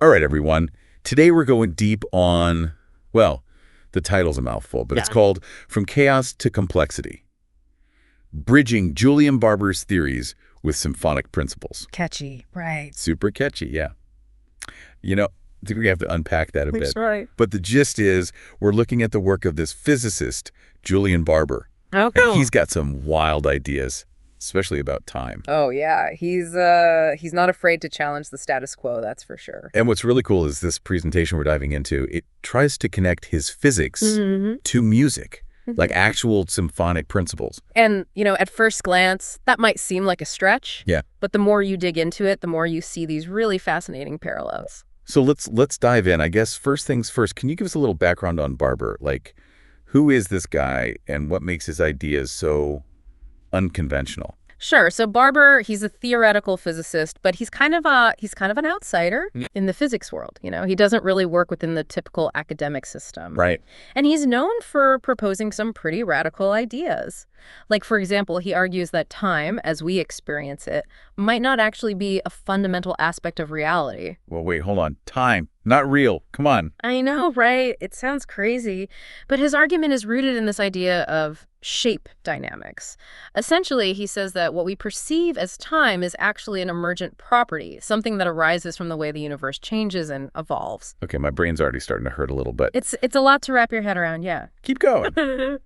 All right, everyone. Today we're going deep on, well, the title's a mouthful, but it's Yeah. called From Chaos to Complexity, Bridging Julian Barbour's Theories with Symphonic Principles. Catchy, right. Super catchy, yeah. I think we have to unpack that a That's bit. right. But the gist is we're looking at the work of this physicist, Julian Barbour, Okay. and he's got some wild ideas, especially about time. Oh yeah, he's not afraid to challenge the status quo, that's for sure. And what's really cool is this presentation we're diving into, it tries to connect his physics Mm-hmm. to music, like actual symphonic principles. And, at first glance, that might seem like a stretch. Yeah. But the more you dig into it, the more you see these really fascinating parallels. So let's dive in. I guess first things first, can you give us a little background on Barbour? Like, who is this guy and what makes his ideas so unconventional? Sure. So Barbour, he's a theoretical physicist, but he's kind of an outsider in the physics world. He doesn't really work within the typical academic system. Right. And he's known for proposing some pretty radical ideas. Like, for example, he argues that time, as we experience it, might not actually be a fundamental aspect of reality. Well, wait, hold on. Time, not real. Come on. I know, right? It sounds crazy. But his argument is rooted in this idea of shape dynamics. Essentially, he says that what we perceive as time is actually an emergent property, something that arises from the way the universe changes and evolves. Okay, my brain's already starting to hurt a little bit. It's a lot to wrap your head around, yeah. Keep going.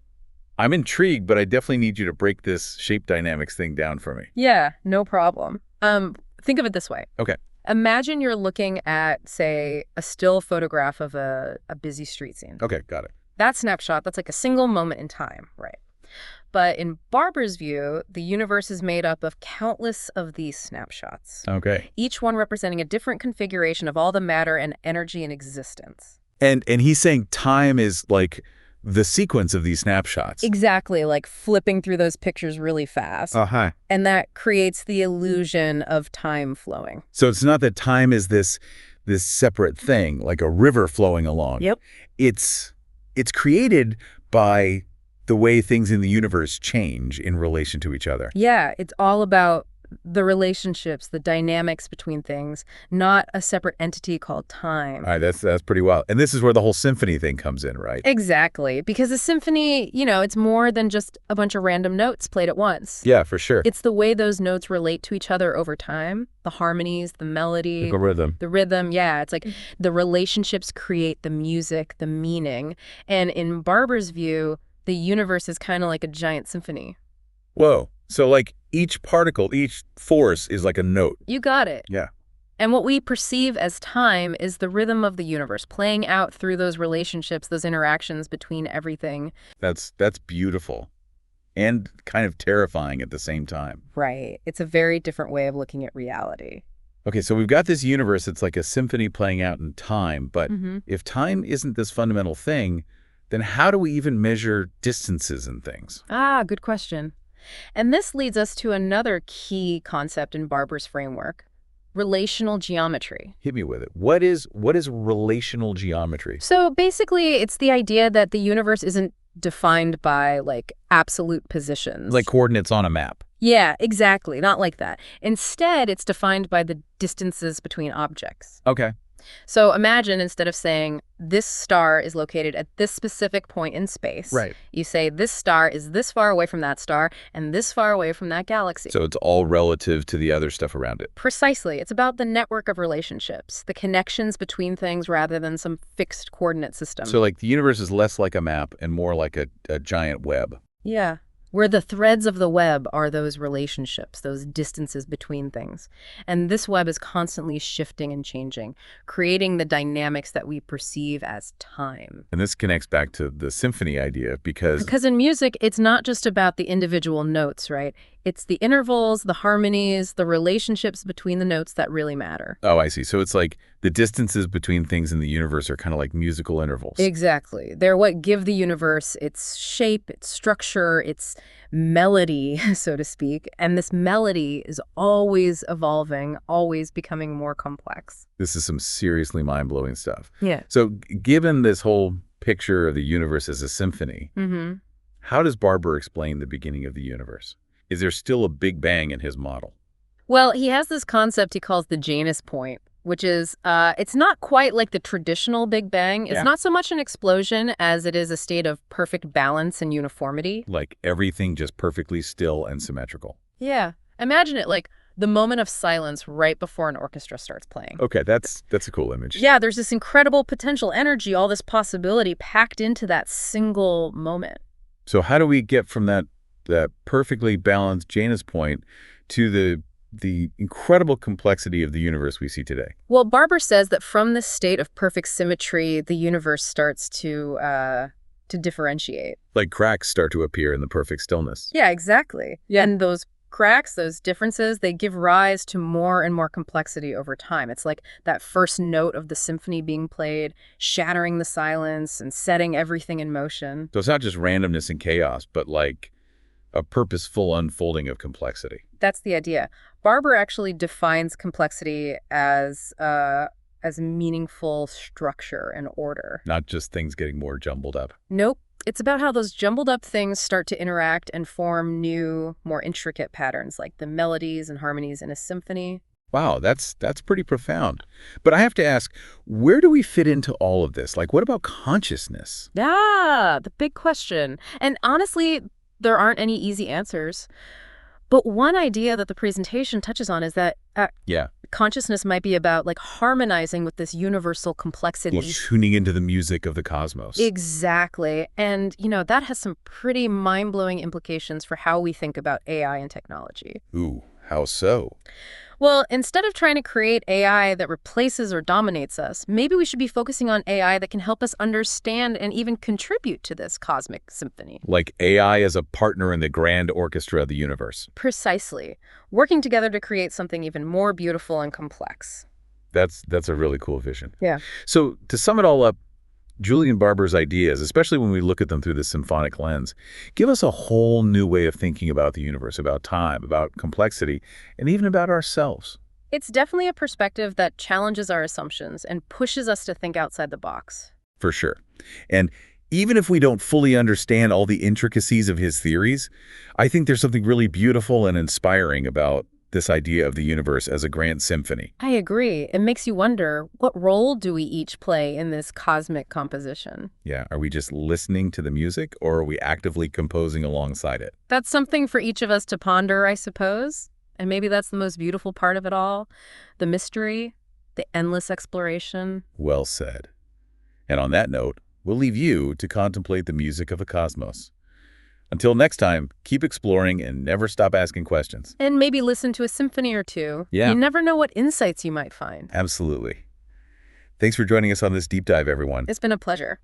I'm intrigued, but I definitely need you to break this shape dynamics thing down for me. Yeah, no problem. Think of it this way. Okay. Imagine you're looking at, say, a still photograph of a busy street scene. Okay, got it. That snapshot, that's like a single moment in time, right? But in Barbour's view, the universe is made up of countless of these snapshots, Okay. each one representing a different configuration of all the matter and energy in existence. And he's saying time is like the sequence of these snapshots. Exactly, like flipping through those pictures really fast. Uh-huh. And that creates the illusion of time flowing. So it's not that time is this separate thing, like a river flowing along. Yep. It's created by the way things in the universe change in relation to each other. Yeah, it's all about the relationships, the dynamics between things, not a separate entity called time. All right, that's pretty wild. And this is where the whole symphony thing comes in, right? Exactly, because a symphony, it's more than just a bunch of random notes played at once. Yeah, for sure. It's the way those notes relate to each other over time, the harmonies, the melody, Like a rhythm. the rhythm. Yeah, it's like the relationships create the music, the meaning. And in Barbour's view, the universe is kind of like a giant symphony. Whoa. So like each particle, each force is like a note. You got it. Yeah. And what we perceive as time is the rhythm of the universe playing out through those relationships, those interactions between everything. That's beautiful and kind of terrifying at the same time. Right. It's a very different way of looking at reality. Okay, so we've got this universe that's like a symphony playing out in time, but if time isn't this fundamental thing, then how do we even measure distances and things? Ah, good question. And this leads us to another key concept in Barbour's framework, relational geometry. Hit me with it. What is relational geometry? So basically, it's the idea that the universe isn't defined by, like, absolute positions. Like coordinates on a map. Yeah, exactly. Not like that. Instead, it's defined by the distances between objects. Okay. So imagine instead of saying this star is located at this specific point in space, Right. you say this star is this far away from that star and this far away from that galaxy. So it's all relative to the other stuff around it. Precisely. It's about the network of relationships, the connections between things rather than some fixed coordinate system. So like the universe is less like a map and more like a giant web. Yeah. Where the threads of the web are those relationships, those distances between things. And this web is constantly shifting and changing, creating the dynamics that we perceive as time. And this connects back to the symphony idea because Because in music, it's not just about the individual notes, right? It's the intervals, the harmonies, the relationships between the notes that really matter. Oh, I see. So it's like the distances between things in the universe are kind of like musical intervals. Exactly. They're what give the universe its shape, its structure, its melody, so to speak. And this melody is always evolving, always becoming more complex. This is some seriously mind-blowing stuff. Yeah. So given this whole picture of the universe as a symphony, how does Barbour explain the beginning of the universe? Is there still a Big Bang in his model? Well, he has this concept he calls the Janus point, which is it's not quite like the traditional Big Bang. It's not so much an explosion as it is a state of perfect balance and uniformity. Like everything just perfectly still and symmetrical. Yeah. Imagine it like the moment of silence right before an orchestra starts playing. Okay, that's a cool image. Yeah, there's this incredible potential energy, all this possibility packed into that single moment. So how do we get from that perfectly balanced Janus point to the incredible complexity of the universe we see today? Well, Barbour says that from this state of perfect symmetry, the universe starts to differentiate. Like cracks start to appear in the perfect stillness. Yeah, exactly. Yeah. And those cracks, those differences, they give rise to more and more complexity over time. It's like that first note of the symphony being played, shattering the silence and setting everything in motion. So it's not just randomness and chaos, but like a purposeful unfolding of complexity. That's the idea. Barbour actually defines complexity as meaningful structure and order. Not just things getting more jumbled up. Nope. It's about how those jumbled up things start to interact and form new, more intricate patterns, like the melodies and harmonies in a symphony. Wow, that's pretty profound. But I have to ask, where do we fit into all of this? Like, what about consciousness? Yeah, the big question. And honestly, there aren't any easy answers. But one idea that the presentation touches on is that consciousness might be about like harmonizing with this universal complexity. Well, tuning into the music of the cosmos. Exactly. And, that has some pretty mind-blowing implications for how we think about AI and technology. Ooh, how so? Well, instead of trying to create AI that replaces or dominates us, maybe we should be focusing on AI that can help us understand and even contribute to this cosmic symphony. Like AI as a partner in the grand orchestra of the universe. Precisely. Working together to create something even more beautiful and complex. That's a really cool vision. Yeah. So to sum it all up, Julian Barbour's ideas, especially when we look at them through the symphonic lens, give us a whole new way of thinking about the universe, about time, about complexity, and even about ourselves. It's definitely a perspective that challenges our assumptions and pushes us to think outside the box. For sure. And even if we don't fully understand all the intricacies of his theories, I think there's something really beautiful and inspiring about this idea of the universe as a grand symphony. I agree. It makes you wonder, what role do we each play in this cosmic composition? Yeah, are we just listening to the music, or are we actively composing alongside it? That's something for each of us to ponder, I suppose. And maybe that's the most beautiful part of it all. The mystery, the endless exploration. Well said. And on that note, we'll leave you to contemplate the music of the cosmos. Until next time, keep exploring and never stop asking questions. And maybe listen to a symphony or two. Yeah. You never know what insights you might find. Absolutely. Thanks for joining us on this deep dive, everyone. It's been a pleasure.